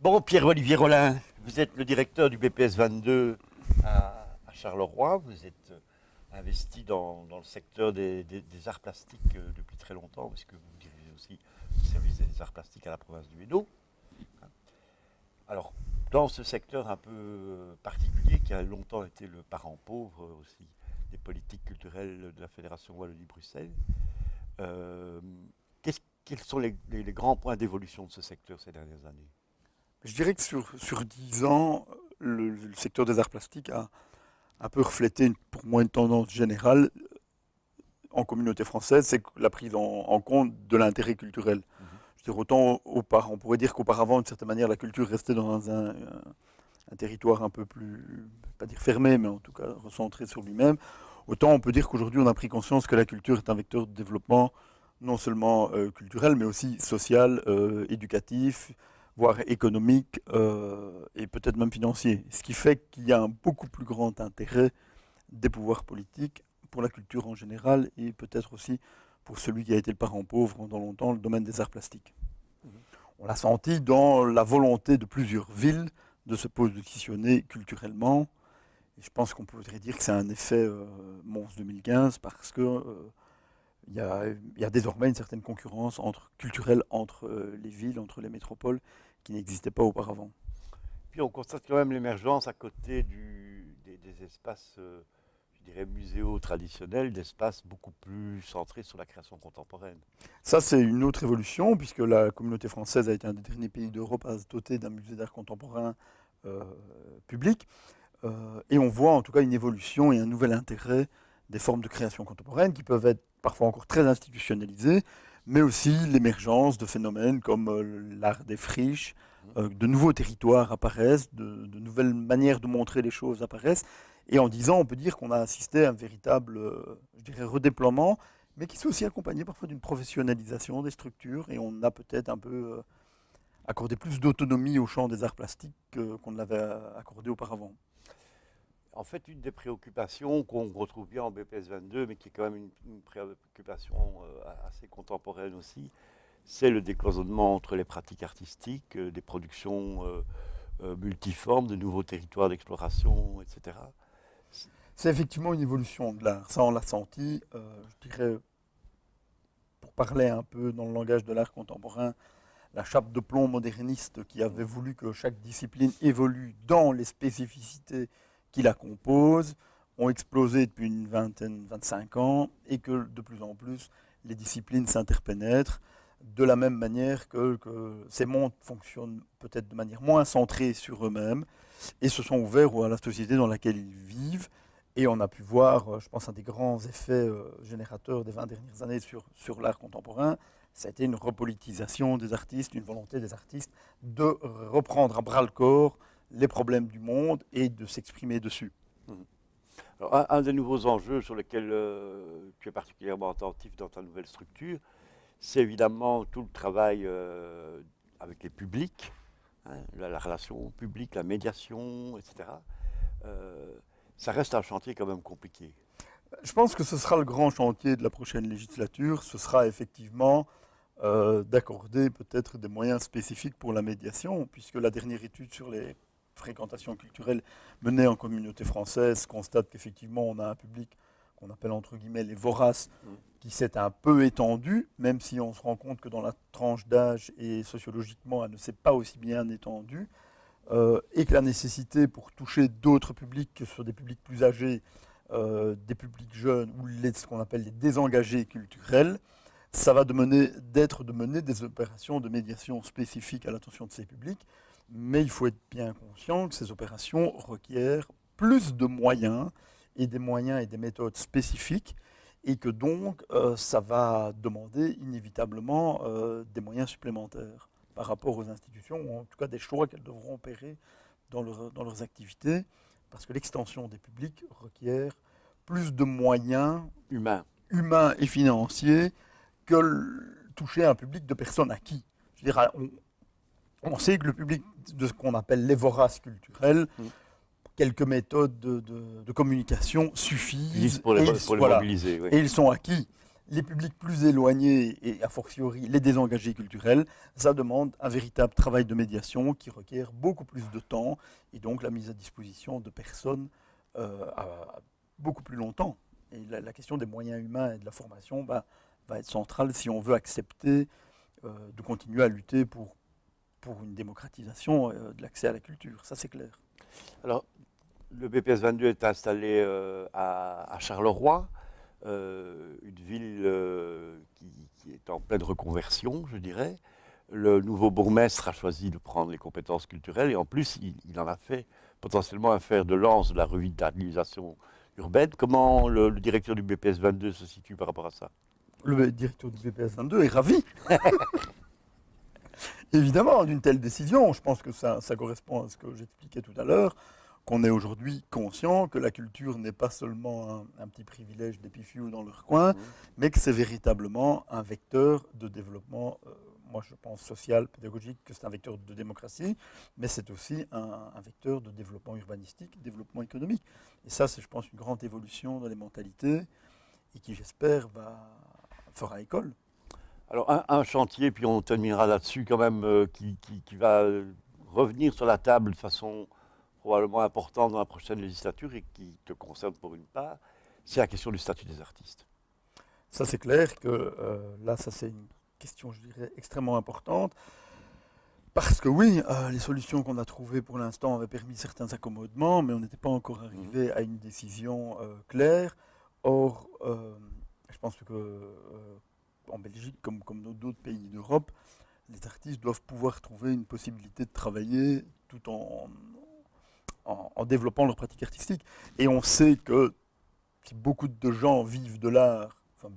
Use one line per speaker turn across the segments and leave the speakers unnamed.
Bon, Pierre-Olivier Rollin, vous êtes le directeur du BPS 22 à Charleroi. Vous êtes investi dans le secteur des arts plastiques depuis très longtemps, parce que vous dirigez aussi le service des arts plastiques à la province du Hainaut. Alors, dans ce secteur un peu particulier, qui a longtemps été le parent pauvre aussi des politiques culturelles de la Fédération Wallonie-Bruxelles, euh, quels sont les grands points d'évolution de ce secteur ces dernières années?
Je dirais que sur 10 ans, le secteur des arts plastiques a un peu reflété pour moi une tendance générale en communauté française, c'est la prise en compte de l'intérêt culturel.
Mhm.
Je veux dire, on pourrait dire qu'auparavant, d'une certaine manière, la culture restait dans un territoire un peu plus, pas dire fermé, mais en tout cas recentré sur lui-même. Autant on peut dire qu'aujourd'hui, on a pris conscience que la culture est un vecteur de développement non seulement culturel, mais aussi social, éducatif, voire économique et peut-être même financier. Ce qui fait qu'il y a un beaucoup plus grand intérêt des pouvoirs politiques pour la culture en général et peut-être aussi pour celui qui a été le parent pauvre pendant longtemps, le domaine des arts plastiques.
Mhm.
On l'a senti dans la volonté de plusieurs villes de se positionner culturellement. Et je pense qu'on pourrait dire que c'est un effet Mons 2015 parce que il y a désormais une certaine concurrence culturelle entre les villes, entre les métropoles, qui n'existait pas auparavant.
Puis on constate quand même l'émergence à côté des espaces, je dirais, muséaux traditionnels, d'espaces beaucoup plus centrés sur la création contemporaine.
Ça, c'est une autre évolution, puisque la communauté française a été un des derniers pays d'Europe à se doter d'un musée d'art contemporain euh, public. Et on voit en tout cas une évolution et un nouvel intérêt des formes de création contemporaine qui peuvent être parfois encore très institutionnalisées, mais aussi l'émergence de phénomènes comme l'art des friches, de nouveaux territoires apparaissent, de nouvelles manières de montrer les choses apparaissent. Et en 10 ans, on peut dire qu'on a assisté à un véritable, je dirais, redéploiement, mais qui s'est aussi accompagné parfois d'une professionnalisation des structures. Et on a peut-être un peu accordé plus d'autonomie au champ des arts plastiques qu'on ne l'avait accordé auparavant.
En fait, une des préoccupations qu'on retrouve bien en BPS 22, mais qui est quand même une préoccupation assez contemporaine aussi, c'est le décloisonnement entre les pratiques artistiques, des productions multiformes, de nouveaux territoires d'exploration, etc.
C'est effectivement une évolution de l'art. Ça, on l'a senti. Je dirais, pour parler un peu dans le langage de l'art contemporain, la chape de plomb moderniste qui avait voulu que chaque discipline évolue dans les spécificités qui la composent, ont explosé depuis une vingtaine, 25 ans, et que de plus en plus, les disciplines s'interpénètrent de la même manière que ces mondes fonctionnent peut-être de manière moins centrée sur eux-mêmes, et se sont ouverts à la société dans laquelle ils vivent. Et on a pu voir, je pense, un des grands effets générateurs des 20 dernières années sur l'art contemporain, ça a été une repolitisation des artistes, une volonté des artistes de reprendre à bras le corps les problèmes du monde et de s'exprimer dessus.
Mhm. Alors, un des nouveaux enjeux sur lesquels tu es particulièrement attentif dans ta nouvelle structure, c'est évidemment tout le travail avec les publics, hein, la relation publique, la médiation, etc. Euh, Ça reste un chantier quand même compliqué.
Je pense que ce sera le grand chantier de la prochaine législature. Ce sera effectivement d'accorder peut-être des moyens spécifiques pour la médiation, puisque la dernière étude sur les fréquentations culturelles menée en communauté française constate qu'effectivement on a un public qu'on appelle entre guillemets les voraces,
Mm.
qui s'est un peu étendu, même si on se rend compte que dans la tranche d'âge et sociologiquement elle ne s'est pas aussi bien étendue, et que la nécessité pour toucher d'autres publics que sur des publics plus âgés, des publics jeunes ou ce qu'on appelle les désengagés culturels, ça va de mener des opérations de médiation spécifiques à l'attention de ces publics, mais il faut être bien conscient que ces opérations requièrent plus de moyens et des moyens et des méthodes spécifiques, et que donc ça va demander inévitablement des moyens supplémentaires par rapport aux institutions, ou en tout cas des choix qu'elles devront opérer dans leurs activités, parce que l'extension des publics requiert plus de moyens
Humain.
humains et financiers que toucher un public de personnes acquis. Je veux dire, on sait que le public de ce qu'on appelle les voraces culturels,
Mm.
quelques méthodes de communication
Lise
suffisent
pour
et
pour les
voilà,
mobiliser. Oui.
et ils sont acquis. les publics plus éloignés et a fortiori les désengagés culturels, ça demande un véritable travail de médiation qui requiert beaucoup plus de temps et donc la mise à disposition de personnes à beaucoup plus longtemps. Et la question des moyens humains et de la formation va être centrale si on veut accepter de continuer à lutter pour une démocratisation de l'accès à la culture. Ça, c'est clair.
Alors, le BPS 22 est installé à Charleroi, une ville qui est en pleine reconversion, je dirais. Le nouveau bourgmestre a choisi de prendre les compétences culturelles et en plus, il en a fait potentiellement un fer de lance de la revitalisation urbaine. Comment le directeur du BPS 22 se situe par rapport à ça?
Le directeur du BPS 22 est ravi, évidemment, d'une telle décision. Je pense que ça correspond à ce que j'expliquais tout à l'heure, qu'on est aujourd'hui conscient que la culture n'est pas seulement un petit privilège des pifious dans leur coin, mais que c'est véritablement un vecteur de développement, moi je pense social, pédagogique, que c'est un vecteur de démocratie, mais c'est aussi un vecteur de développement urbanistique, développement économique. Et ça, c'est, je pense, une grande évolution dans les mentalités et qui, j'espère, fera école.
Alors, un chantier, puis on terminera là-dessus quand même, qui va revenir sur la table de façon probablement importante dans la prochaine législature et qui te concerne pour une part, c'est la question du statut des artistes.
Ça, c'est clair que là, ça, c'est une question, je dirais, extrêmement importante. Parce que oui, les solutions qu'on a trouvées pour l'instant avaient permis certains accommodements, mais on n'était pas encore arrivé à une décision claire. Or, je pense que en Belgique, comme dans d'autres pays d'Europe, les artistes doivent pouvoir trouver une possibilité de travailler tout en développant leur pratique artistique. Et on sait que si beaucoup de gens vivent de l'art, enfin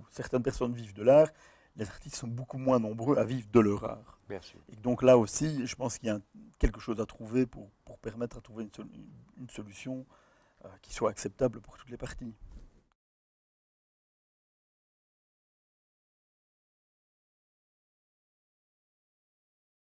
certaines personnes vivent de l'art, les artistes sont beaucoup moins nombreux à vivre de leur art.
Bien sûr.
Et donc là aussi, je pense qu'il y a quelque chose à trouver pour permettre à trouver une solution qui soit acceptable pour toutes les parties.